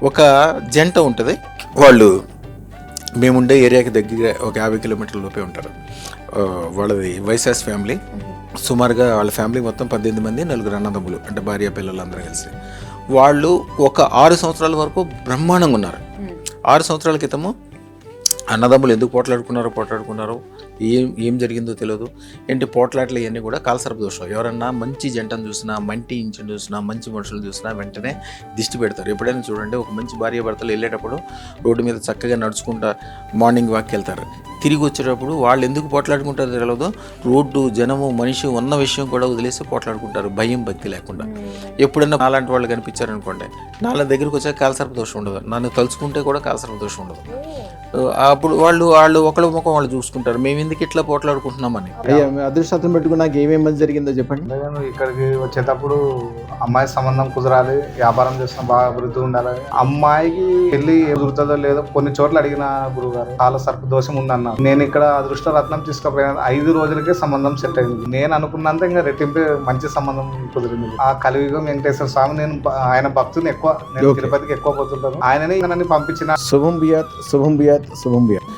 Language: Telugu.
ఒక జంట ఉంటుంది, వాళ్ళు మేముండే ఏరియాకి దగ్గర ఒక 50 కిలోమీటర్ల లోపే ఉంటారు. వాళ్ళది వైశాస్ ఫ్యామిలీ. సుమారుగా వాళ్ళ ఫ్యామిలీ మొత్తం 18 మంది, 4 అన్నదమ్ములు, అంటే భార్య పిల్లలు అందరూ కలిసి. వాళ్ళు ఒక 6 సంవత్సరాల వరకు బ్రహ్మాండంగా ఉన్నారు. 6 సంవత్సరాల క్రితము అన్నదమ్ములు ఎందుకు పోట్లాడుకున్నారో ఏం జరిగిందో తెలియదు. ఏంటి పోట్లాట్లు ఇవన్నీ కూడా కాలసర్ప దోషం. ఎవరన్నా మంచి జంటను చూసినా, మంచి ఇంటిని చూసినా, మంచి మనుషులు చూసినా వెంటనే దిష్టి పెడతారు. ఎప్పుడైనా చూడండి, ఒక మంచి భార్య భర్తలు వెళ్ళేటప్పుడు రోడ్డు మీద చక్కగా నడుచుకుంటా మార్నింగ్ వాక్కి వెళ్తారు. తిరిగి వచ్చేటప్పుడు వాళ్ళు ఎందుకు పోట్లాడుకుంటారో తెలియదు. రోడ్డు, జనము, మనిషి ఉన్న విషయం కూడా వదిలేసి పోట్లాడుకుంటారు, భయం భక్తి లేకుండా. ఎప్పుడన్నా నాలాంటి వాళ్ళు కనిపించారనుకోండి, నాలుగు దగ్గరికి వచ్చాక కాలసర్ప దోషం ఉండదు. నన్ను తలుచుకుంటే కూడా కాలసర్ప దోషం ఉండదు. అప్పుడు వాళ్ళు ఒకళ్ళ ముఖం వాళ్ళు చూసుకుంటారు, మేము ఎందుకు ఇట్లా పోట్లాడుకుంటున్నామని. అయ్యా, మీ అదృష్టం పెట్టుకుని నాకు ఏమేమి జరిగిందో చెప్పండి. ఇక్కడికి వచ్చేటప్పుడు అమ్మాయి సంబంధం కుదరాలి, వ్యాపారం చేసిన బాగా అభివృద్ధి ఉండాలి. అమ్మాయికి పెళ్లి కుదురుతుందో లేదో కొన్ని చోట్ల అడిగిన గురువు గారు, కాల సర్ప దోషం ఉందన్న. నేను ఇక్కడ అదృష్ట రత్నం తీసుకుపోయిన 5 రోజులకే సంబంధం సెట్ అయింది. నేను అనుకున్నంత ఇంకా రెట్టింపే మంచి సంబంధం కుదిరింది. ఆ కలియుగం వెంకటేశ్వర స్వామి, నేను ఆయన భక్తుని ఎక్కువ, నేను తిరుపతికి ఎక్కువ పోతుంటాను. ఆయనని నన్ను పంపించిన. శుభం బియాత్, శుభం బియాత్, శుభం బియాత్.